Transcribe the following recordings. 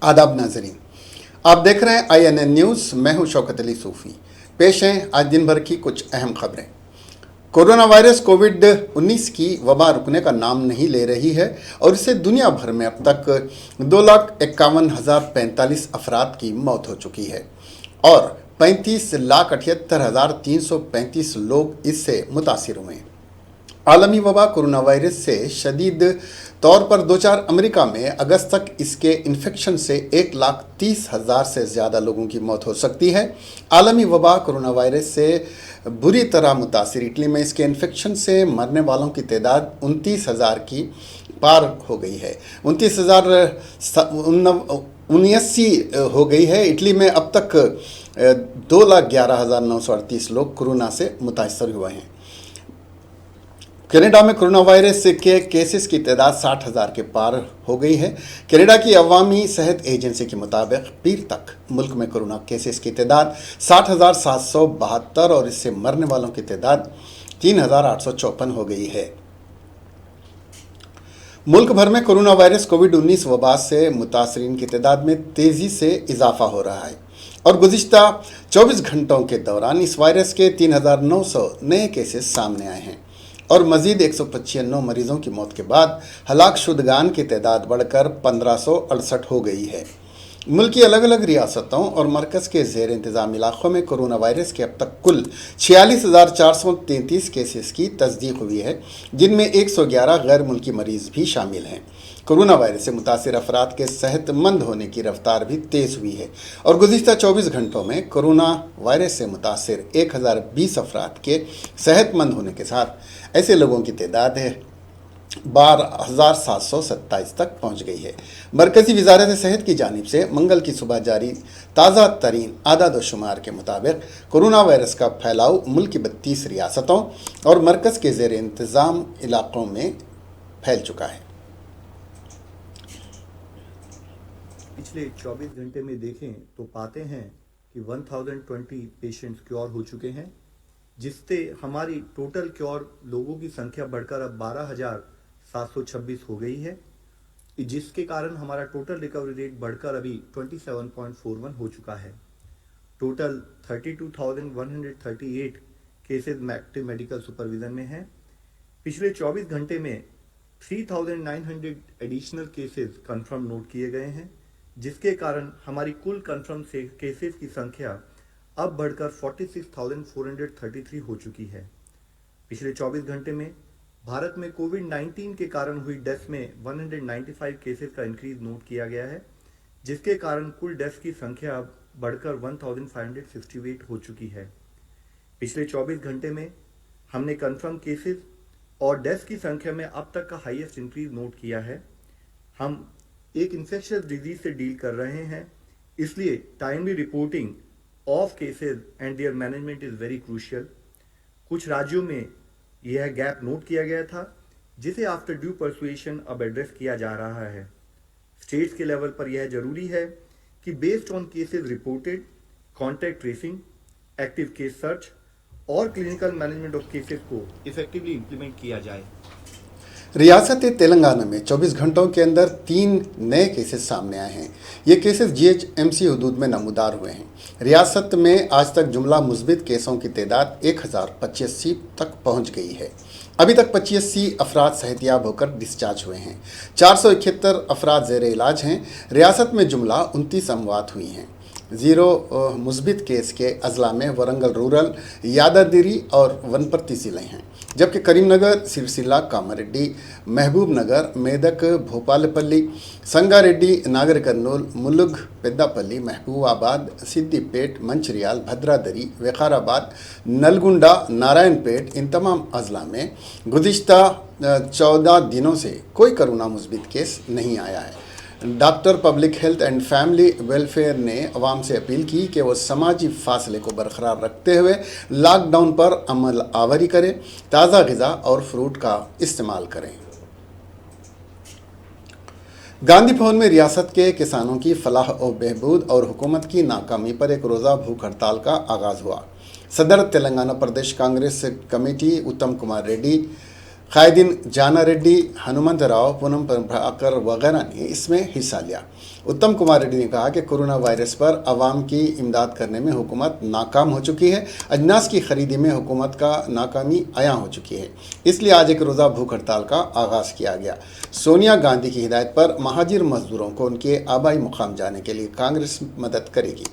आदाब नाजरीन, आप देख रहे हैं INN न्यूज़। मैं हूं शौकत अली सूफ़ी। पेश हैं आज दिन भर की कुछ अहम खबरें। कोरोना वायरस कोविड-19 की वबा रुकने का नाम नहीं ले रही है और इससे दुनिया भर में अब तक 2,51,045 अफराद की मौत हो चुकी है और 35,78,335 लोग इससे मुतासिर हुए हैं। आलमी वबा कोरोना वायरस से शदीद तौर पर दो चार अमेरिका में अगस्त तक इसके इन्फेक्शन से 1,30,000 से ज़्यादा लोगों की मौत हो सकती है। आलमी वबा कोरोना वायरस से बुरी तरह मुतासिर इटली में इसके इन्फेक्शन से मरने वालों की तादाद 29,000 की पार हो गई है। 29,079 हो गई है। इटली में अब तक 2,11,938 लोग कोरोना से मुतासर हुए हैं। कनाडा में कोरोना वायरस के केसेस की तादाद 60,000 के पार हो गई है। कनाडा की अवामी सेहत एजेंसी के मुताबिक पीर तक मुल्क में कोरोना केसेस की तादाद 60,772 और इससे मरने वालों की तादाद 3,854 हो गई है। मुल्क भर में कोरोना वायरस कोविड-19 वबा से मुतासरीन की तादाद में तेज़ी से इजाफा हो रहा है और गुज़िश्ता 24 घंटों के दौरान इस वायरस के 3,900 नए केसेस सामने आए हैं और मजीद 195 मरीजों की मौत के बाद हलाक शुदगान की तादाद बढ़कर 1,568 हो गई है। मुल्क की अलग अलग रियासतों और मरकज़ के ज़ेर इंतज़ाम इलाक़ों में कोरोना वायरस के अब तक कुल 46,433 केसेस की तस्दीक हुई है, जिनमें 111 गैर मुल्की मरीज़ भी शामिल हैं। कोरोना वायरस से मुतासिर अफराद के सेहतमंद होने की रफ्तार भी तेज़ हुई है और गुज़िश्ता 24 घंटों में कोरोना वायरस से मुतासिर 1,020 अफराद के सेहतमंद होने के साथ ऐसे लोगों की तादाद 12,727 तक पहुँच गई है। मरकज़ी वज़ारत सेहत की जानिब से मंगल की सुबह जारी ताज़ा तरीन आदाद व शुमार के मुताबिक कोरोना वायरस का फैलाव मुल्क की 32 रियासतों और मरकज़ के ज़ेर इंतज़ाम इलाक़ों में फैल चुका है। पिछले 24 घंटे में देखें तो पाते हैं कि 1020 पेशेंट्स क्योर हो चुके हैं, जिससे हमारी टोटल क्योर लोगों की संख्या बढ़कर अब 12,726 हो गई है, जिसके कारण हमारा टोटल रिकवरी रेट बढ़कर अभी 27.41 हो चुका है। Total 32,138 cases active medical supervision में हैं। पिछले 24 घंटे में 3,900 एडिशनल केसेस कंफर्म नोट किए गए हैं, जिसके कारण हमारी कुल कंफर्म केसेस की संख्या अब बढ़कर 46,433 हो चुकी है। पिछले 24 घंटे में भारत में कोविड-19 के कारण हुई डेथ में 195 केसेस का इंक्रीज नोट किया गया है, जिसके कारण कुल डेथ की संख्या अब बढ़कर 1,568 हो चुकी है। पिछले 24 घंटे में हमने कंफर्म केसेस और डेथ की संख्या में अब तक का हाईएस्ट इंक्रीज नोट किया है। हम एक इन्फेक्शियस डिजीज से डील कर रहे हैं, इसलिए timely reporting of cases and there management is very crucial. कुछ राज्यों में यह गैप नोट किया गया था, जिसे आफ्टर ड्यू परसुएशन अब एड्रेस किया जा रहा है। स्टेट्स के लेवल पर यह जरूरी है कि based on cases reported, contact tracing, active case search और क्लिनिकल मैनेजमेंट ऑफ केसेस को इफेक्टिवली इंप्लीमेंट किया जाए। रियासत तेलंगाना में 24 घंटों के अंदर 3 नए केसेस सामने आए हैं। ये केसेस GHMC हदूद में नमूदार हुए हैं। रियासत में आज तक जुमला मुस्बित केसों की तादाद 1,085 तक पहुंच गई है। अभी तक 85 अफराद सेहतियाब होकर डिस्चार्ज हुए हैं। 471 अफराद ज़ेर इलाज हैं। रियासत में जुमला 29 अमवात हुई हैं। 0 मुस्बित केस के अजला में वरंगल रूरल, यादादिरी और वनपर्ती ज़िले हैं, जबकि करीमनगर, सिरसिला, कामारेड्डी, महबूब नगर, मेदक, भोपालपल्ली, संगारेड्डी, नागर कर्नूल, मुलुग, पेद्दापल्ली, महबूबाबाद, सिद्दीपेट, मंचिरियाल, भद्रादरी, विकाराबाद, नलगुंडा, नारायणपेट, इन तमाम अजला में गुज़िश्ता 14 दिनों से कोई कोरोना मुस्बित केस नहीं आया है। Doctor public health and family welfare ने अवाम से अपील की कि वो समाजी फासले को बरकरार रखते हुए लॉकडाउन पर अमल आवरी करें, ताज़ा ग़िज़ा और फ्रूट का इस्तेमाल करें। गांधी भवन में रियासत के किसानों की फलाह और बहबूद और हुकूमत की नाकामी पर एक रोज़ा भूख हड़ताल का आगाज़ हुआ। सदर तेलंगाना प्रदेश कांग्रेस कमेटी उत्तम कुमार रेड्डी, कायदीन जाना रेड्डी, हनुमंतराव, पूनम प्रभाकर वगैरह ने इसमें हिस्सा लिया। उत्तम कुमार रेड्डी ने कहा कि कोरोना वायरस पर आवाम की इमदाद करने में हुकूमत नाकाम हो चुकी है। अजनास की खरीदी में हुकूमत का नाकामी आया हो चुकी है, इसलिए आज एक रोज़ा भूख हड़ताल का आगाज़ किया गया। सोनिया गांधी की हिदायत पर महाजिर मजदूरों को उनके आबाई मुकाम जाने के लिए कांग्रेस मदद करेगी।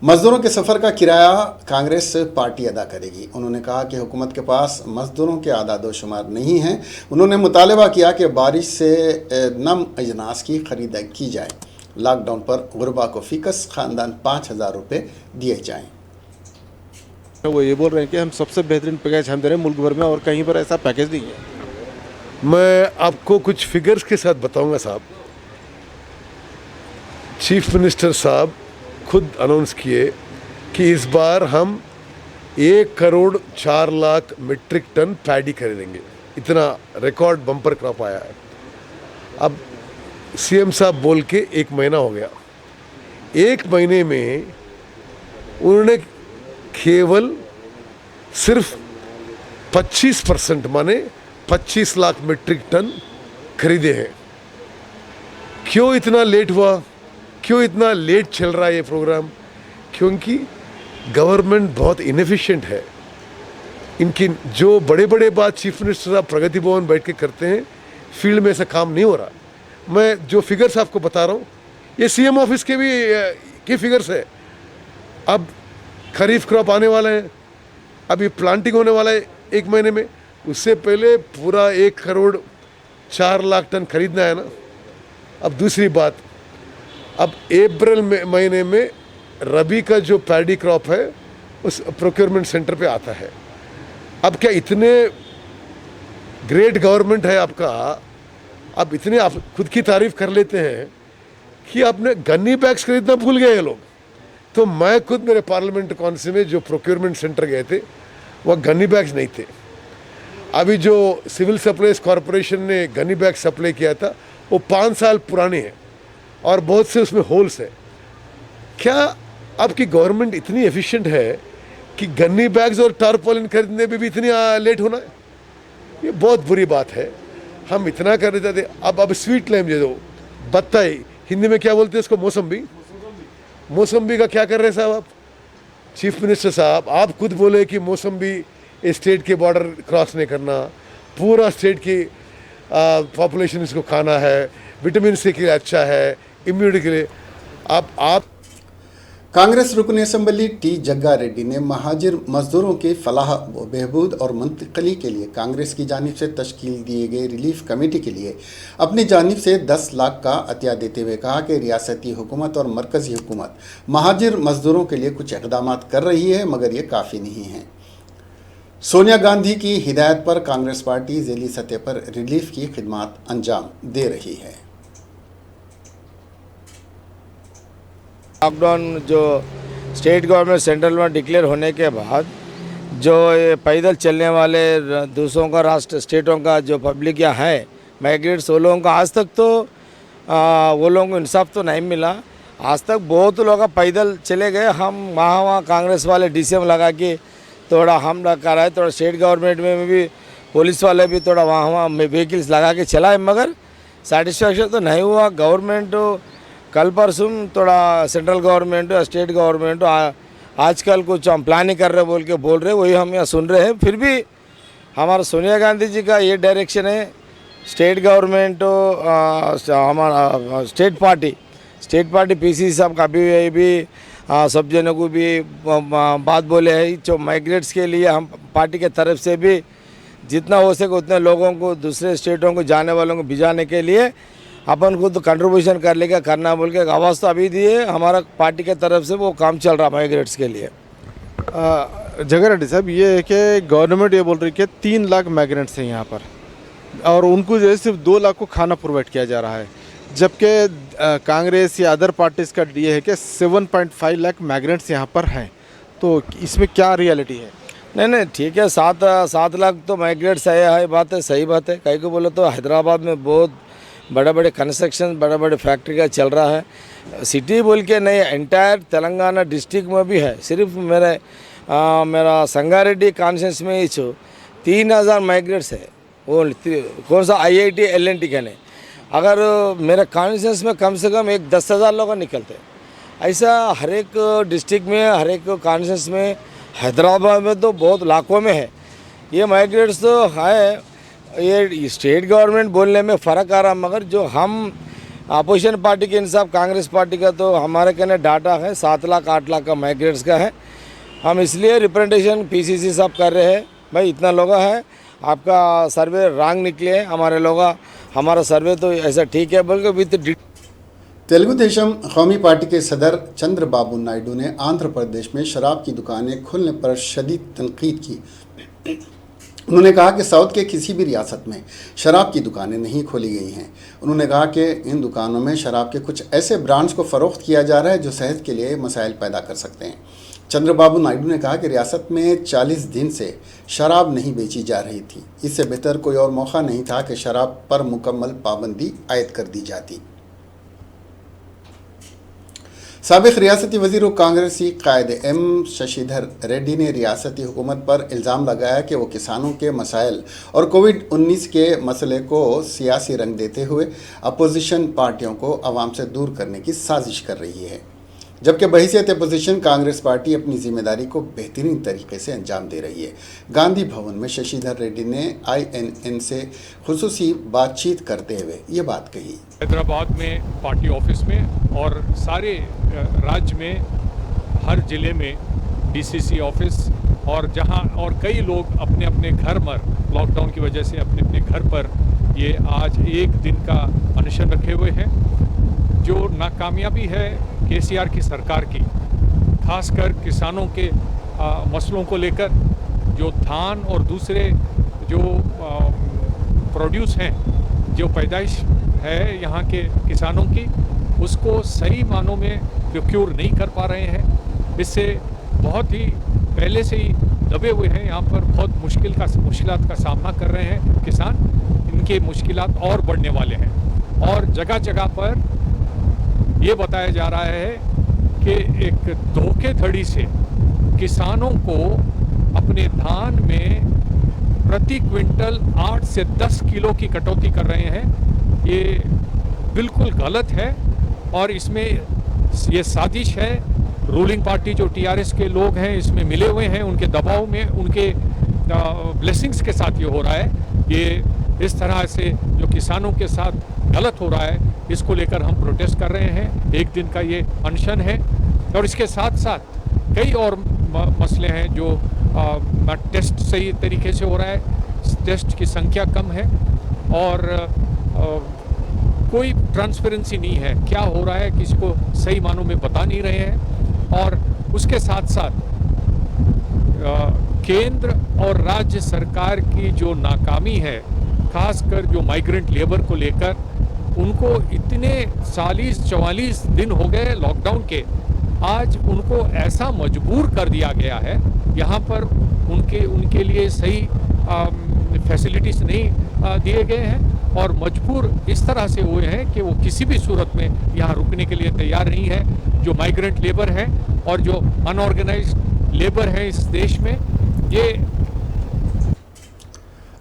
मजदूरों के सफ़र का किराया कांग्रेस पार्टी अदा करेगी। उन्होंने कहा कि हुकूमत के पास मजदूरों के आदाद शुमार नहीं हैं। उन्होंने मुतालबा किया कि बारिश से नम अजनास की खरीदारी की जाए। लॉकडाउन पर गुरबा को फ़ीकस ख़ानदान 5,000 रुपये दिए जाएँ। वो ये बोल रहे हैं कि हम सबसे बेहतरीन पैकेज हम दे रहे हैं मुल्क भर में, और कहीं पर ऐसा पैकेज नहीं है। मैं आपको कुछ फिगर्स के साथ बताऊंगा साहब। चीफ मिनिस्टर साहब खुद अनाउंस किए कि इस बार हम 1,04,00,000 मीट्रिक टन पैडी खरीदेंगे। इतना रिकॉर्ड बम्पर क्रॉप आया है। अब सीएम साहब बोल के 1 महीना हो गया। 1 महीने में उन्होंने केवल सिर्फ 25% माने 25 लाख मीट्रिक टन खरीदे हैं। क्यों इतना लेट हुआ? क्यों इतना लेट चल रहा है ये प्रोग्राम? क्योंकि गवर्नमेंट बहुत इनएफिशिएंट है। इनकी जो बड़े बड़े बात चीफ मिनिस्टर साहब प्रगति भवन बैठ के करते हैं, फील्ड में ऐसा काम नहीं हो रहा। मैं जो फिगर्स आपको बता रहा हूँ, ये सीएम ऑफिस के भी की फिगर्स है। अब खरीफ क्रॉप आने वाला है, अभी प्लांटिंग होने वाला है 1 महीने में। उससे पहले पूरा 1,04,00,000 टन खरीदना है ना। अब दूसरी बात, अब अप्रैल महीने में रबी का जो पैडी क्रॉप है उस प्रोक्योरमेंट सेंटर पे आता है। अब क्या इतने ग्रेट गवर्नमेंट है आपका, अब इतने आप खुद की तारीफ कर लेते हैं कि आपने गन्नी बैग्स खरीदना भूल गए ये लोग। तो मैं खुद मेरे पार्लियामेंट कौंसिल में जो प्रोक्योरमेंट सेंटर गए थे, वह गन्नी बैग्स नहीं थे। अभी जो सिविल सप्लाईज कॉरपोरेशन ने गन्नी बैग सप्लाई किया था वो 5 साल पुराने हैं और बहुत से उसमें होल्स है। क्या आपकी गवर्नमेंट इतनी एफिशिएंट है कि गन्नी बैग्स और टारपोलिन खरीदने में भी इतनी लेट होना है? ये बहुत बुरी बात है। हम इतना कर रहे थे। अब स्वीट लाइम दे दो, बत्ताई, हिंदी में क्या बोलते हैं उसको? मौसम्बी। मौसम्बी का क्या कर रहे हैं साहब आप? चीफ मिनिस्टर साहब आप खुद बोले कि मौसम्बी स्टेट के बॉर्डर क्रॉस नहीं करना, पूरा स्टेट की पॉपुलेशन इसको खाना है, विटामिन सी के लिए अच्छा है, इम्यूनिटी के लिए। आप कांग्रेस रुकन असम्बली टी जग्गा रेड्डी ने महाजिर मजदूरों के फलाह व बहबूद और मुंतकली के लिए कांग्रेस की जानिब से तश्कील दिए गए रिलीफ कमेटी के लिए अपनी जानिब से 10 लाख का अतिया देते हुए कहा कि रियासती हुकूमत और मरकज़ी हुकूमत महाजिर मजदूरों के लिए कुछ इक़दाम कर रही है, मगर ये काफ़ी नहीं है। सोनिया गांधी की हिदायत पर कांग्रेस पार्टी ज़िली सतह पर रिलीफ की खिदमत अंजाम दे रही है। लॉकडाउन जो स्टेट गवर्नमेंट सेंट्रल में डिक्लेयर होने के बाद जो ये पैदल चलने वाले दूसरों का राष्ट्र स्टेटों का जो पब्लिक यहाँ है माइग्रेट्स, वो लोगों का आज तक तो वो लोगों को इंसाफ तो नहीं मिला। आज तक बहुत लोग पैदल चले गए। हम वहाँ कांग्रेस वाले डीसीएम लगा के थोड़ा हम कराए, थोड़ा स्टेट गवर्नमेंट में भी पुलिस वाले भी थोड़ा वहाँ व्हीकल्स लगा के चलाए, मगर सेटिस्फैक्शन तो नहीं हुआ। गवर्नमेंट कल परसों थोड़ा सेंट्रल गवर्नमेंट स्टेट गवर्नमेंट आजकल कुछ हम प्लानिंग कर रहे बोल रहे, वही हम यहाँ सुन रहे हैं। फिर भी हमारा सोनिया गांधी जी का ये डायरेक्शन है, स्टेट गवर्नमेंट हमारा स्टेट पार्टी पीसी साहब का भी सब जनों को भी बात बोले है। जो माइग्रेट्स के लिए हम पार्टी के तरफ से भी जितना हो सके उतने लोगों को दूसरे स्टेटों को जाने वालों को भिजाने के लिए अपन खुद कंट्रीब्यूशन कर लेगा करना बोल के आवाज़ तो अभी दिए। हमारा पार्टी के तरफ से वो काम चल रहा माइग्रेट्स के लिए। जगह रेड्डी साहब, ये है कि गवर्नमेंट ये बोल रही है कि 3 लाख माइग्रेंट्स हैं यहाँ पर और उनको जो है सिर्फ 2 लाख को खाना प्रोवाइड किया जा रहा है, जबकि कांग्रेस या अदर पार्टीज़ का ये है कि 7.5 लाख माइग्रेंट्स यहाँ पर हैं। तो इसमें क्या रियलिटी है? नहीं ठीक है, 7 लाख तो माइग्रेट्स है, बात है, सही बात है। कहीं को बोलो तो हैदराबाद में बहुत बड़े कंस्ट्रक्शन बड़े फैक्ट्री का चल रहा है। सिटी बोल के नहीं, एंटायर तेलंगाना डिस्ट्रिक्ट में भी है। सिर्फ मेरा संगारेड्डी कॉन्स्टिट्यूंसी में ही 3,000 माइग्रेट्स है। वो कौन सा IIT LNT कहने, अगर मेरे कॉन्स्टिट्यूंसी में कम से कम एक 10,000 लोग निकलते। ऐसा हर एक डिस्ट्रिक्ट में, हर एक कॉन्स्टिट्यूंसी में, हैदराबाद में तो बहुत लाखों में है। ये माइग्रेट्स तो है, ये स्टेट गवर्नमेंट बोलने में फ़र्क आ रहा, मगर जो हम अपोजिशन पार्टी के इंसाफ कांग्रेस पार्टी का तो हमारे कहने डाटा है 7 लाख 8 लाख का माइग्रेट्स का है। हम इसलिए रिप्रेजेंटेशन PCC साहब कर रहे हैं, भाई इतना लोग है, आपका सर्वे रॉन्ग निकले हैं, हमारे लोग हमारा सर्वे तो ऐसा ठीक है बल्कि विथ। तेलुगु देशम कौमी पार्टी के सदर चंद्रबाबू नायडू ने आंध्र प्रदेश में शराब की दुकानें खोलने पर शदीद तनकीद की। उन्होंने कहा कि साउथ के किसी भी रियासत में शराब की दुकानें नहीं खोली गई हैं। उन्होंने कहा कि इन दुकानों में शराब के कुछ ऐसे ब्रांड्स को फ़रोख्त किया जा रहा है जो सेहत के लिए मसाइल पैदा कर सकते हैं। चंद्रबाबू नायडू ने कहा कि रियासत में 40 दिन से शराब नहीं बेची जा रही थी। इससे बेहतर कोई और मौका नहीं था कि शराब पर मुकम्मल पाबंदी आयद कर दी जाती। साबिक रियासती वज़ीर और कांग्रेसी कायद M शशिधर रेड्डी ने रियासती हुकूमत पर इल्ज़ाम लगाया कि वो किसानों के मसाइल और कोविड-19 के मसले को सियासी रंग देते हुए अपोजिशन पार्टियों को आवाम से दूर करने की साजिश कर रही है, जबकि बहैसियत अपोजिशन कांग्रेस पार्टी अपनी जिम्मेदारी को बेहतरीन तरीके से अंजाम दे रही है। गांधी भवन में शशिधर रेड्डी ने INN से खुसूसी बातचीत करते हुए ये बात कही। हैदराबाद में पार्टी ऑफिस में और सारे राज्य में हर ज़िले में DCC ऑफिस और जहां और कई लोग अपने अपने घर पर लॉकडाउन की वजह से अपने अपने घर पर ये आज एक दिन का अनशन रखे हुए हैं। जो नाकामयाबी है KCR की सरकार की, खासकर किसानों के मसलों को लेकर, जो धान और दूसरे जो प्रोड्यूस हैं, जो पैदाइश है यहाँ के किसानों की, उसको सही मानों में प्रोक्योर नहीं कर पा रहे हैं। इससे बहुत ही पहले से ही दबे हुए हैं, यहाँ पर बहुत मुश्किलात का सामना कर रहे हैं किसान। इनके मुश्किलात और बढ़ने वाले हैं और जगह जगह पर ये बताया जा रहा है कि एक धोखेधड़ी से किसानों को अपने धान में प्रति क्विंटल 8 से 10 किलो की कटौती कर रहे हैं। ये बिल्कुल गलत है और इसमें ये साजिश है। रूलिंग पार्टी जो TRS के लोग हैं इसमें मिले हुए हैं, उनके दबाव में, उनके ब्लेसिंग्स के साथ ये हो रहा है। ये इस तरह से जो किसानों के साथ गलत हो रहा है, इसको लेकर हम प्रोटेस्ट कर रहे हैं। एक दिन का ये अनशन है और इसके साथ साथ कई और मसले हैं जो टेस्ट सही तरीके से हो रहा है, टेस्ट की संख्या कम है और कोई ट्रांसपेरेंसी नहीं है, क्या हो रहा है किसी को सही मानों में बता नहीं रहे हैं। और उसके साथ साथ केंद्र और राज्य सरकार की जो नाकामी है, खासकर जो माइग्रेंट लेबर को लेकर, उनको इतने 40-44 दिन हो गए लॉकडाउन के, आज उनको ऐसा मजबूर कर दिया गया है, यहाँ पर उनके लिए सही फैसिलिटीज़ नहीं दिए गए हैं और मजबूर इस तरह से हुए हैं कि वो किसी भी सूरत में यहाँ रुकने के लिए तैयार नहीं है। जो माइग्रेंट लेबर है और जो अनऑर्गेनाइज्ड लेबर है इस देश में, ये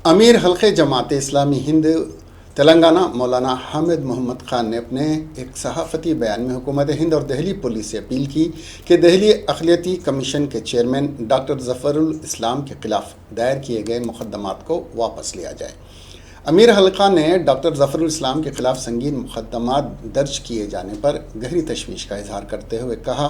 अमीर हल्के जमात इस्लामी हिंद तेलंगाना मौलाना हामिद मोहम्मद खान ने अपने एक सहाफ़ती बयान में हुकूमत हिंद और दहली पुलिस से अपील की कि दहली अक़लियती कमीशन के चेयरमैन डॉक्टर ज़फ़रुल इस्लाम के ख़िलाफ़ दायर किए गए मुक़दमात को वापस लिया जाए। अमीर हल्का ने डॉक्टर ज़फ़रुल इस्लाम के ख़िलाफ़ संगीन मुक़दमात दर्ज किए जाने पर गहरी तशवीश का इजहार करते हुए कहा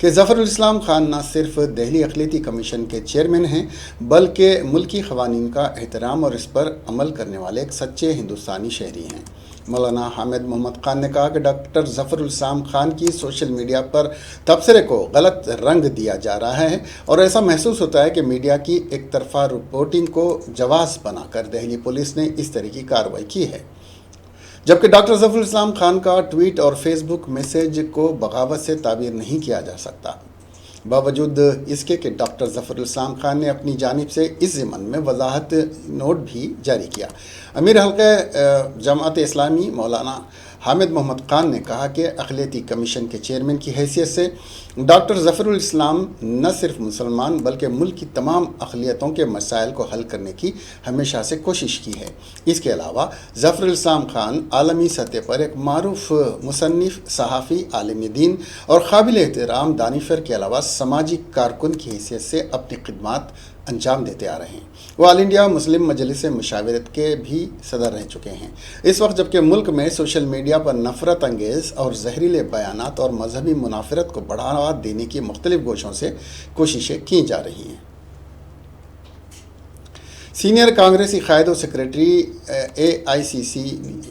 कि ज़फ़रुल इस्लाम खान न सिर्फ दहली अक़लियती कमीशन के चेयरमैन हैं, बल्कि मुल्की क़वानीन का एहतराम और इस पर अमल करने वाले एक सच्चे हिंदुस्तानी शहरी हैं। मौलाना हामिद मोहम्मद खान ने कहा कि डॉक्टर ज़फ़रुल इस्लाम खान की सोशल मीडिया पर तबसरे को गलत रंग दिया जा रहा है और ऐसा महसूस होता है कि मीडिया की एक तरफा रिपोर्टिंग को जवाज़ बनाकर दहली पुलिस ने इस तरह की कार्रवाई की है, जबकि डॉक्टर ज़फ़रुल इस्लाम खान का ट्वीट और फेसबुक मैसेज को बगावत से ताबीर नहीं किया जा सकता। बावजूद इसके कि डॉक्टर ज़फ़रुल इस्लाम खान ने अपनी जानिब से इस ज़िमन में वजाहत नोट भी जारी किया। अमीर हल्का जमात इस्लामी मौलाना हामिद मोहम्मद खान ने कहा कि अक़लियती कमीशन के चेयरमैन की हैसियत से डॉक्टर ज़फ़रुल इस्लाम न सिर्फ मुसलमान बल्कि मुल्क की तमाम अक़लियतों के मसाइल को हल करने की हमेशा से कोशिश की है। इसके अलावा ज़फ़रुल इस्लाम खान आलमी सतह पर एक मारूफ मुसन्निफ़, सहाफ़ी, आलिम दीन और काबिल एहतराम दानिशवर के अलावा समाजी कारकुन की हैसियत से अपनी खिदमात अंजाम देते आ रहे हैं। वो ऑल इंडिया मुस्लिम मजलिस मुशावरत के भी सदर रह चुके हैं। इस वक्त जबकि मुल्क में सोशल मीडिया पर नफ़रत अंगेज़ और जहरीले बयानात और मजहबी मुनाफरत को बढ़ावा देने की मुख्तलिफ गोशों से कोशिशें की जा रही हैं। सीनियर कांग्रेसी कायद और सेक्रेटरी AICC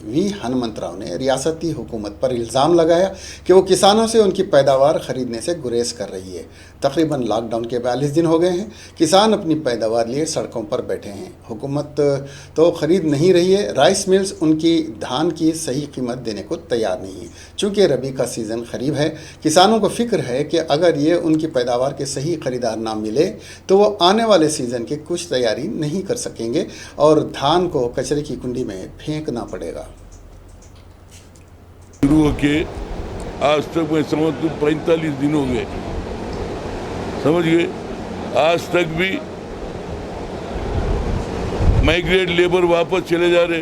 वी हनुमंतराव ने रियासती हुकूमत पर इल्ज़ाम लगाया कि वो किसानों से उनकी पैदावार ख़रीदने से गुरेज कर रही है। तकरीबन लॉकडाउन के 42 दिन हो गए हैं, किसान अपनी पैदावार लिए सड़कों पर बैठे हैं। हुकूमत तो ख़रीद नहीं रही है, राइस मिल्स उनकी धान की सही कीमत देने को तैयार नहीं है। चूँकि रबी का सीज़न करीब है, किसानों को फ़िक्र है कि अगर ये उनकी पैदावार के सही ख़रीदार ना मिले तो वो आने वाले सीज़न की कुछ तैयारी नहीं कर सकेंगे और धान को कचरे की कुंडी में फेंकना पड़ेगा। शुरू होके आज तक मैं समझ 45 दिन हो गए, समझ गए। आज तक भी माइग्रेट लेबर वापस चले जा रहे,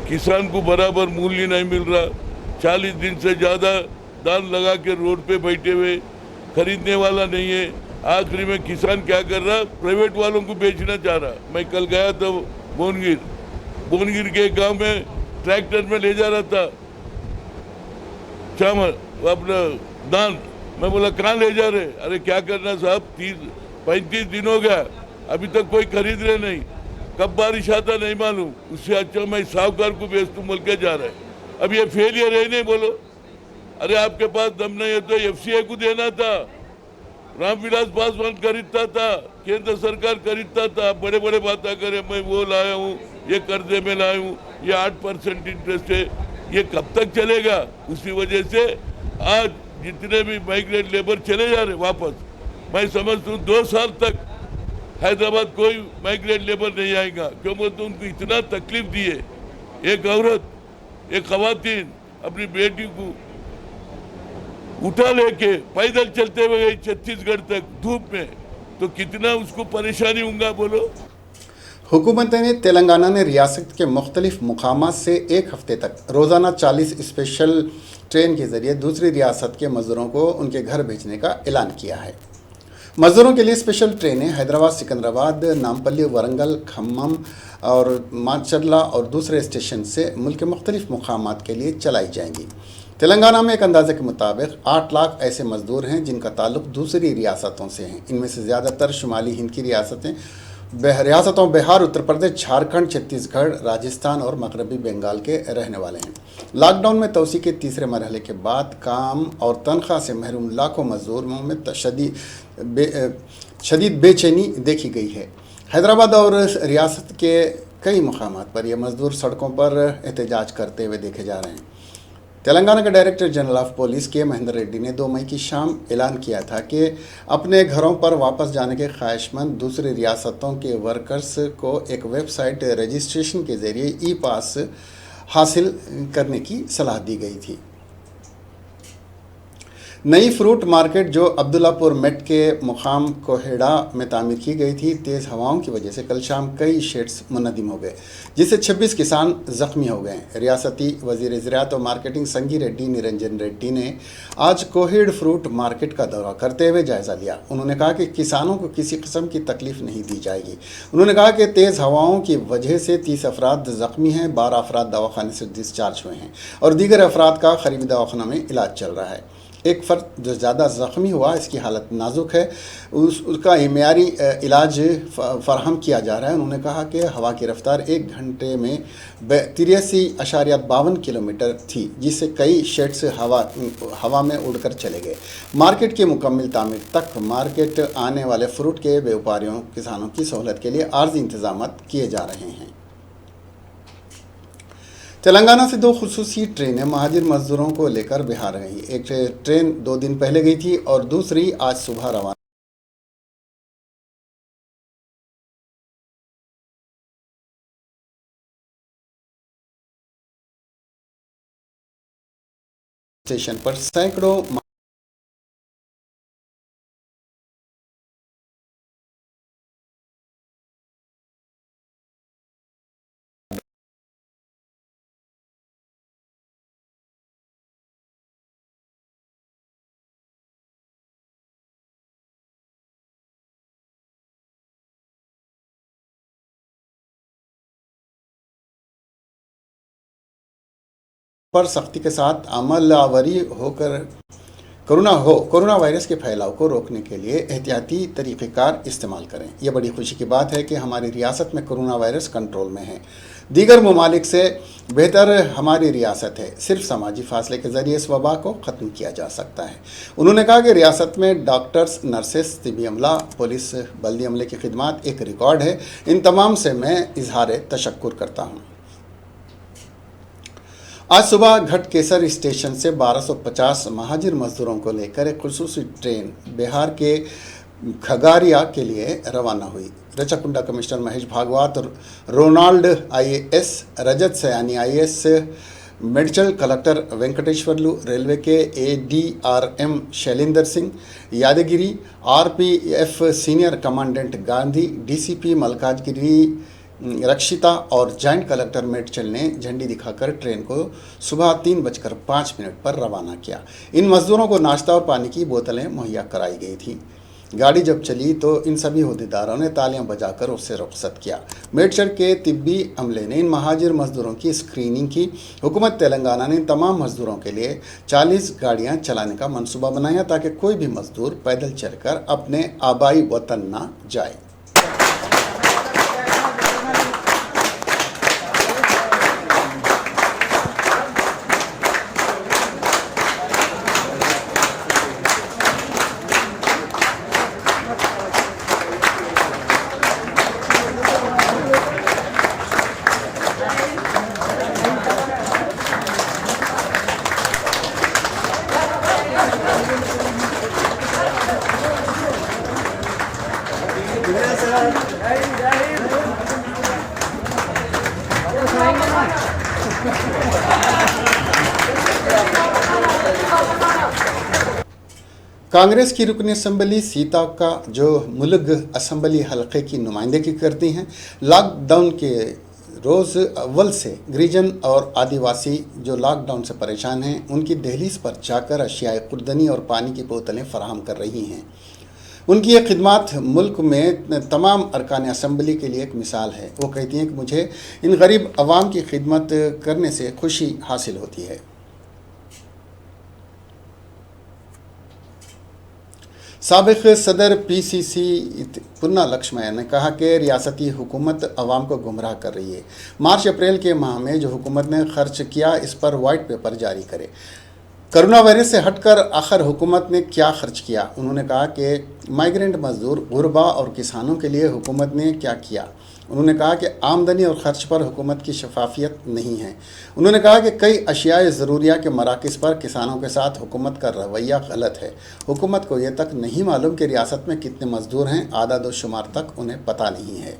किसान को बराबर मूल्य नहीं मिल रहा। 40 दिन से ज़्यादा दान लगा के रोड पे बैठे हुए, खरीदने वाला नहीं है। आखिरी में किसान क्या कर रहा, प्राइवेट वालों को बेचना चाह रहा। मैं कल गया था बोनगिर के गांव में, ट्रैक्टर में ले जा रहा था चावल अपना दान। मैं बोला कहाँ ले जा रहे? अरे क्या करना साहब, 30-35 दिन हो गया, अभी तक कोई खरीद रहे नहीं, कब बारिश आता नहीं मालूम। उससे अच्छा मैं साहूकार को बेच दूं बोल के जा रहे। अब ये फेलियर है नहीं बोलो। अरे आपके पास दम नहीं है तो FCI को देना था। रामविलास पासवान खरीदता था, केंद्र सरकार खरीदता था। बड़े बड़े बातें करे, मैं वो लाया हूँ, ये कर्जे में लाया हूँ, ये 8% इंटरेस्ट है। ये कब तक चलेगा? उसी वजह से आज जितने भी माइग्रेट लेबर चले जा रहे वापस, मैं समझता हूँ 2 साल तक हैदराबाद कोई माइग्रेट लेबर नहीं आएगा। क्यों बोलते उनको इतना तकलीफ दी है। एक औरत, एक खवातीन अपनी बेटी को उठा लेके पैदल चलते हुए गई छत्तीसगढ़ तक धूप में, तो कितना उसको परेशानी होगा बोलो। हुकूमत ने तेलंगाना ने रियासत के मुख्तलिफ मुकामात से एक हफ्ते तक रोज़ाना 40 स्पेशल ट्रेन के ज़रिए दूसरी रियासत के मज़दूरों को उनके घर भेजने का ऐलान किया है। मज़दूरों के लिए स्पेशल ट्रेनें हैदराबाद, सिकंदराबाद, नामपल्ली, वरंगल, खम्मम और माचरला और दूसरे स्टेशन से मुल्क के मुख्तलिफ मुकामात के लिए चलाई जाएंगी। तेलंगाना में एक अंदाजे के मुताबिक 8 लाख ऐसे मज़दूर हैं जिनका ताल्लुक दूसरी रियासतों से हैं। इनमें से ज़्यादातर शुमाली हिंद की रियासतों बिहार, उत्तर प्रदेश, झारखंड, छत्तीसगढ़, राजस्थान और मगरबी बंगाल के रहने वाले हैं। लॉकडाउन में तोसी के तीसरे मरहले के बाद काम और तनख्वाह से महरूम लाखों मज़दूरों में शदीद बेचैनी देखी गई है। हैदराबाद और रियासत के कई मुकामात पर ये मज़दूर सड़कों पर एहतजाज करते हुए देखे जा रहे हैं। तेलंगाना के डायरेक्टर जनरल ऑफ पुलिस के महेंद्र रेड्डी ने 2 मई की शाम ऐलान किया था कि अपने घरों पर वापस जाने के ख्वाहिशमंद दूसरी रियासतों के वर्कर्स को एक वेबसाइट रजिस्ट्रेशन के ज़रिए ई-पास हासिल करने की सलाह दी गई थी। नई फ्रूट मार्केट जो अब्दुल्लापुर मेट के मुकाम कोहेड़ा में तामीर की गई थी, तेज़ हवाओं की वजह से कल शाम कई शेड्स मुनहदिम हो गए, जिससे 26 किसान ज़ख्मी हो गए। रियासती वज़ीर ज़राअत और मार्केटिंग संगी रेड्डी निरंजन रेड्डी ने आज कोहेड़ फ्रूट मार्केट का दौरा करते हुए जायज़ा लिया। उन्होंने कहा कि किसानों को किसी किस्म की तकलीफ़ नहीं दी जाएगी। उन्होंने कहा कि तेज़ हवाओं की वजह से 30 अफराद ज़ख्मी हैं, 12 अफराद दवाखाने से डिस्चार्ज हुए हैं और दीगर अफराद का करीबी दवाखाना में इलाज चल रहा है। एक फ़र्द जो ज़्यादा ज़ख्मी हुआ, इसकी हालत नाजुक है, उसका मेयारी इलाज फ़राहम किया जा रहा है। उन्होंने कहा कि हवा की रफ्तार 1 घंटे में 83.52 किलोमीटर थी, जिससे कई शेड्स हवा में उड़कर चले गए। मार्केट की मुकम्मल तामीर तक मार्केट आने वाले फ्रूट के व्यापारियों, किसानों की सहूलत के लिए आर्जी इंतजाम किए जा रहे हैं। तेलंगाना से 2 खुसूसी ट्रेनें महाजिर मज़दूरों को लेकर बिहार गई। एक ट्रेन 2 दिन पहले गई थी और दूसरी आज सुबह रवाना स्टेशन पर सैकड़ों पर सख्ती के साथ अमलावरी होकर कोरोना वायरस के फैलाव को रोकने के लिए एहतियाती तरीक़ेकार इस्तेमाल करें। यह बड़ी खुशी की बात है कि हमारी रियासत में कोरोना वायरस कंट्रोल में है। दीगर ममालिक से बेहतर हमारी रियासत है। सिर्फ समाजी फासले के ज़रिए इस वबा को ख़त्म किया जा सकता है। उन्होंने कहा कि रियासत में डॉक्टर्स, नर्सेस, तिबी अमला, पुलिस, बल्दी अमले की खिदमत एक रिकॉर्ड है। इन तमाम से मैं इजहार तशक्कुर करता हूँ। आज सुबह घटकेसर स्टेशन से 1250 महाजिर मजदूरों को लेकर एक खुसूसी ट्रेन बिहार के खगारिया के लिए रवाना हुई। Rachakonda commissioner Mahesh Bhagwat, Ronald IAS, Rajat Sayani IAS, medical collector Venkateswarlu, railway के ADRM Shailendra Singh Yadagiri, RPF senior commandant Gandhi, DCP Malkajgiri Rakshita और जॉइंट कलेक्टर मेडचल ने झंडी दिखाकर ट्रेन को सुबह 3:05 पर रवाना किया। इन मजदूरों को नाश्ता और पानी की बोतलें मुहैया कराई गई थी। गाड़ी जब चली तो इन सभी अहदेदारों ने तालियां बजाकर उससे रुखसत किया। मेडचल के तिब्बी अमले ने इन महाजिर मजदूरों की स्क्रीनिंग की। हुकूमत तेलंगाना ने इन तमाम मजदूरों के लिए 40 गाड़ियां चलाने का मंसूबा बनाया ताकि कोई भी मजदूर पैदल चलकर अपने आबाई वतन न जाए। कांग्रेस की रुकन असम्बली सीता का जो मुलग असम्बली हलके की नुमाइंदगी करती हैं, लॉकडाउन के रोज़ अव्वल से गिरिजन और आदिवासी जो लॉकडाउन से परेशान हैं उनकी दहलीज पर जाकर अशियाए खुर्दनी और पानी की बोतलें फराहम कर रही हैं। उनकी ये खिदमत मुल्क में तमाम अरकान असम्बली के लिए एक मिसाल है। वो कहती हैं कि मुझे इन गरीब अवाम की खिदमत करने से खुशी हासिल होती है। साबिक सदर PCC पुन्ना लक्ष्मण ने कहा कि रियासती हुकूमत अवाम को गुमराह कर रही है। मार्च अप्रैल के माह में जो हुकूमत ने खर्च किया इस पर वाइट पेपर जारी करे। कोरोना वायरस से हटकर आखिर हुकूमत ने क्या खर्च किया। उन्होंने कहा कि माइग्रेंट मजदूर, गुरबा और किसानों के लिए हुकूमत ने क्या किया। उन्होंने कहा कि आमदनी और खर्च पर हुकूमत की शफाफियत नहीं है। उन्होंने कहा कि कई अशियाए ज़रूरिया के मराकज़ पर किसानों के साथ हुकूमत का रवैया गलत है। हुकूमत को यह तक नहीं मालूम कि रियासत में कितने मजदूर हैं, आदाद व शुमार तक उन्हें पता नहीं है।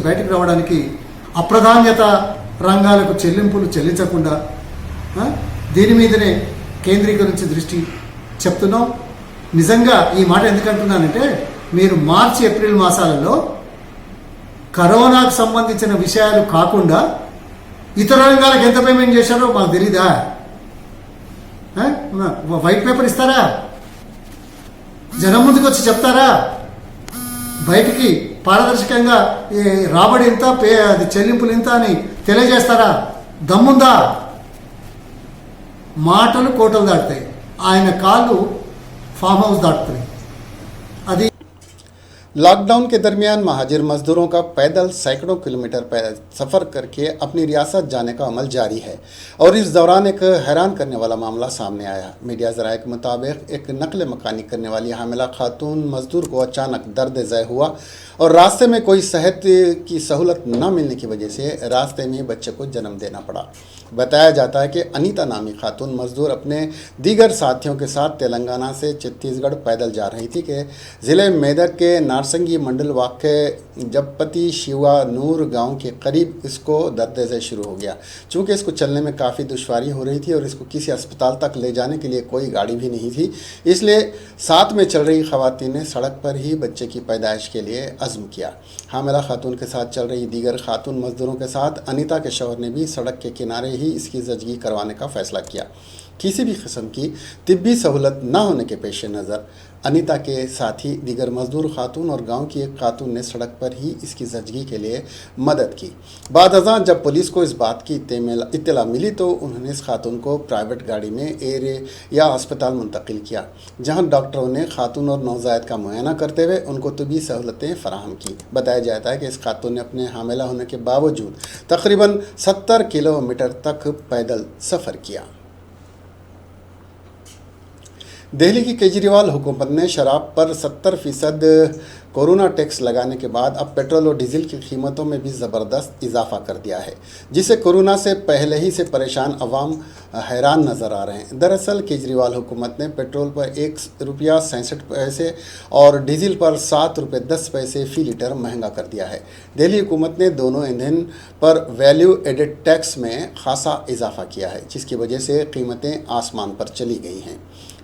బయటికి రావడానికి అప్రధాన్యత రంగాలకు చెల్లింపులు చెల్లించకుండా దీని మీదనే కేంద్రీకరించి దృష్టి చెప్తున్నాం. నిజంగా ఈ మాట ఎందుకంటున్నానంటే మీరు మార్చి ఏప్రిల్ మాసాలలో కరోనాకు సంబంధించిన విషయాలు కాకుండా ఇతర రంగాలకు ఎంత పేమెంట్ చేశారో మాకు తెలీదా? వైట్ పేపర్ ఇస్తారా? జనం ముందుకు వచ్చి చెప్తారా? బయటికి పారదర్శకంగా రాబడి ఇంత అది చెల్లింపులు ఇంత అని తెలియజేస్తారా? దమ్ముందా? మాటలు కోటలు దాటుతాయి, ఆయన కాళ్ళు फार्म हाउस दाटते हैं। अभी लॉकडाउन के दरमियान महाजिर मजदूरों का पैदल सैकड़ों किलोमीटर सफ़र करके अपनी रियासत जाने का अमल जारी है और इस दौरान एक हैरान करने वाला मामला सामने आया। मीडिया ज़राए के मुताबिक एक नकल मकानी करने वाली हामिला खातून मजदूर को अचानक दर्द ज़य हुआ और रास्ते में कोई सेहत की सहूलत न मिलने की वजह से रास्ते में बच्चे को जन्म देना पड़ा। बताया जाता है कि अनीता नामी खातून मजदूर अपने दीगर साथियों के साथ तेलंगाना से छत्तीसगढ़ पैदल जा रही थी कि ज़िले मेदक के नारसंगी मंडल वाक़े जबपति शिवा नूर गांव के करीब इसको दर्द से शुरू हो गया। चूँकि इसको चलने में काफ़ी दुश्वारी हो रही थी और इसको किसी अस्पताल तक ले जाने के लिए कोई गाड़ी भी नहीं थी, इसलिए साथ में चल रही खवातीन ने सड़क पर ही बच्चे की पैदाइश के लिए अज़्म किया। हामिला खातून के साथ चल रही दीगर खातून मजदूरों के साथ अनीता के शौहर ने भी सड़क के किनारे ही इसकी ज़चगी करवाने का फ़ैसला किया। किसी भी किस्म की तिब्बी सहूलत न होने के पेश नज़र अनीता के साथी दीगर मजदूर खातून और गांव की एक खातून ने सड़क पर ही इसकी ज़चगी के लिए मदद की। बाद अज़ां जब पुलिस को इस बात की इत्तला मिली तो उन्होंने इस खातून को प्राइवेट गाड़ी में एरिया अस्पताल मुंतकिल किया, जहां डॉक्टरों ने खातून और नौज़ायद का मुआयना करते हुए उनको तबी सहूलतें फराहम की। बताया जाता है कि इस खातून ने अपने हामिला होने के बावजूद तकरीबन 70 किलोमीटर तक पैदल सफ़र किया। दिल्ली की केजरीवाल हुकूमत ने शराब पर 70% कोरोना टैक्स लगाने के बाद अब पेट्रोल और डीजल की कीमतों में भी ज़बरदस्त इजाफा कर दिया है, जिससे कोरोना से पहले ही से परेशान अवाम हैरान नज़र आ रहे हैं। दरअसल केजरीवाल हुकूमत ने पेट्रोल पर ₹1.67 और डीजल पर ₹7.10 फ़ी लीटर महंगा कर दिया है। दिल्ली हुकूमत ने दोनों ईंधन पर वैल्यू एडेड टैक्स में खासा इजाफा किया है, जिसकी वजह से कीमतें आसमान पर चली गई हैं।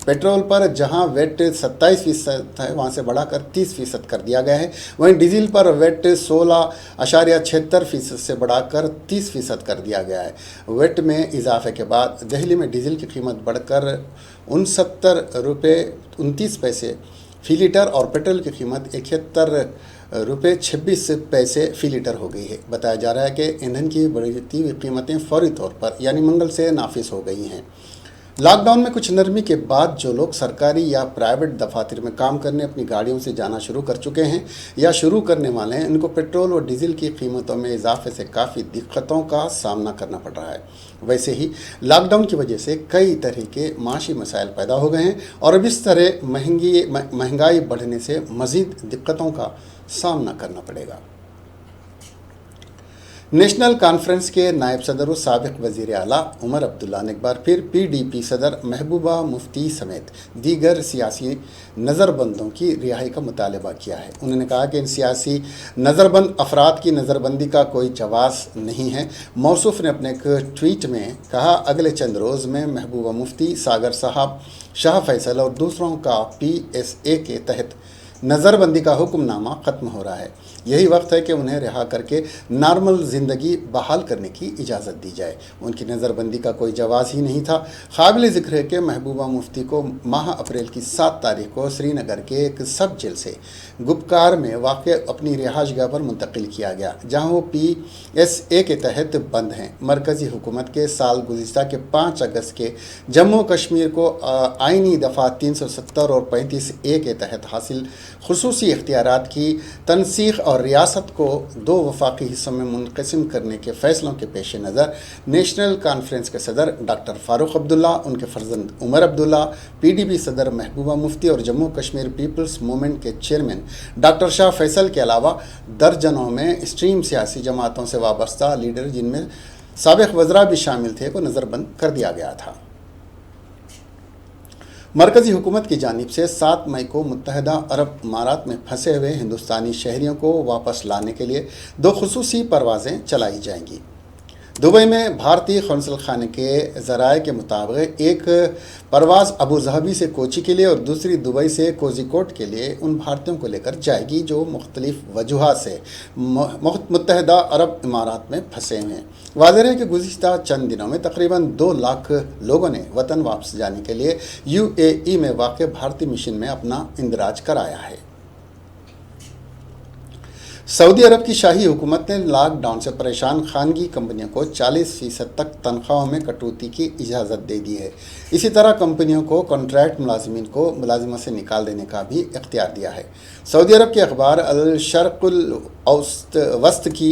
पेट्रोल पर जहां वेट 27% है वहां से बढ़ाकर 30% कर दिया गया है, वहीं डीजल पर वेट 16.76% से बढ़ाकर 30% कर दिया गया है। वेट में इजाफे के बाद दिल्ली में डीजल की कीमत बढ़कर ₹69.29 फ़ी लीटर और पेट्रोल की कीमत ₹71.26 फ़ी लीटर हो गई है। बताया जा रहा है कि ईंधन की बढ़ती हुई कीमतें फौरी तौर पर यानी मंगल से नाफिज हो गई हैं। लॉकडाउन में कुछ नरमी के बाद जो लोग सरकारी या प्राइवेट दफातर में काम करने अपनी गाड़ियों से जाना शुरू कर चुके हैं या शुरू करने वाले हैं, इनको पेट्रोल और डीजल की कीमतों में इजाफे से काफ़ी दिक्कतों का सामना करना पड़ रहा है। वैसे ही लॉकडाउन की वजह से कई तरह के माशी मसाइल पैदा हो गए हैं और अब इस तरह महंगाई बढ़ने से मज़ीद दिक्कतों का सामना करना पड़ेगा। नेशनल कॉन्फ्रेंस के नायब सदर और साबिक वज़ीर आला उमर अब्दुल्ला ने एक बार फिर PDP सदर महबूबा मुफ्ती समेत दीगर सियासी नज़रबंदों की रिहाई का मुतालबा किया है। उन्होंने कहा कि इन सियासी नज़रबंद अफराद की नज़रबंदी का कोई जवाज़ नहीं है। मौसूफ ने अपने एक ट्वीट में कहा, अगले चंद रोज़ में महबूबा मुफ्ती, सागर साहब, शाह फैसल और दूसरों का PSA के तहत नज़रबंदी का हुक्मनामा ख़त्म हो रहा है। यही वक्त है कि उन्हें रिहा करके नॉर्मल ज़िंदगी बहाल करने की इजाज़त दी जाए। उनकी नज़रबंदी का कोई जवाज़ ही नहीं था। काबिल ज़िक्र है कि महबूबा मुफ्ती को माह अप्रैल की 7 तारीख को श्रीनगर के एक सब जेल से गुपकार में वाक़ अपनी रिहाइशगाह पर मुंतकिल किया गया, जहाँ वो PSA के तहत बंद हैं। मरकज़ी हुकूमत के साल गुज़िश्ता के 5 अगस्त के जम्मू कश्मीर को आइनी दफ़ा 370 और 35A के तहत हासिल खुसूसी इख्तियारात की तनसीख और रियासत को 2 वफाकी हिस्सों में मुनक़सिम करने के फ़ैसलों के पेश नज़र नेशनल कॉन्फ्रेंस के सदर डॉक्टर फ़ारूक अब्दुल्ला, उनके फ़र्जंद उमर अब्दुल्ला, PDP सदर महबूबा मुफ्ती और जम्मू कश्मीर पीपल्स मूवमेंट के चेयरमैन डॉक्टर शाह फैसल के अलावा दर्जनों में स्ट्रीम सियासी जमातों से वाबस्ता लीडर, जिनमें साबिक़ वज़रा भी शामिल थे, को नज़रबंद कर दिया गया था। मरकज़ी हुकूमत की जानिब से 7 मई को मुत्तहदा अरब अमारात में फंसे हुए हिंदुस्तानी शहरियों को वापस लाने के लिए 2 खुसूसी परवाज़ें चलाई जाएंगी। दुबई में भारतीय कौंसल खाने के ज़राए के मुताबिक एक परवाज़ अबू धाबी से कोची के लिए और दूसरी दुबई से कोझिकोड के लिए उन भारतीयों को लेकर जाएगी जो मुख्तलिफ वजूहात से मुत्तहदा अरब इमारात में फंसे हुए हैं। वाज़ेह है कि गुज़िश्ता चंद दिनों में तकरीबन 2 लाख लोगों ने वतन वापस जाने के लिए UAE में वाक़ भारतीय मिशन में अपना इंदराज कराया है। सऊदी अरब की शाही हुकूमत ने लॉकडाउन से परेशान खानगी कंपनियों को 40% तक तनख्वाहों में कटौती की इजाज़त दे दी है। इसी तरह कंपनियों को कॉन्ट्रैक्ट मुलाजिमीन को मुलाजिमत से निकाल देने का भी इख्तियार दिया है। सऊदी अरब के अखबार अल शर्कुल वस्त की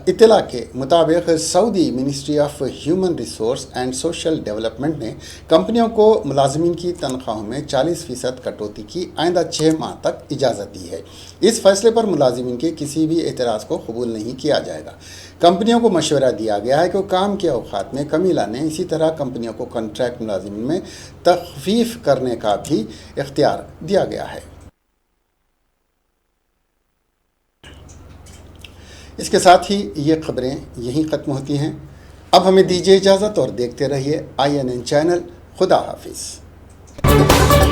इत्तला के मुताबिक Saudi ministry of human resource and social development ने कंपनियों को मुलाजिमीन की तनख्वाहों में 40% कटौती की आइंदा 6 माह तक इजाज़त दी है। इस फैसले पर मुलाजिमीन के किसी भी एतराज़ को कबूल नहीं किया जाएगा। कंपनियों को मशवरा दिया गया है कि वो काम के औकात में कमी लाने, इसी तरह कंपनियों को कॉन्ट्रैक्ट मुलाजिमीन में तखफीफ करने का भी इख्तियार दिया गया है। इसके साथ ही ये खबरें यहीं ख़त्म होती हैं। अब हमें दीजिए इजाज़त और देखते रहिए INN चैनल। खुदा हाफिज़।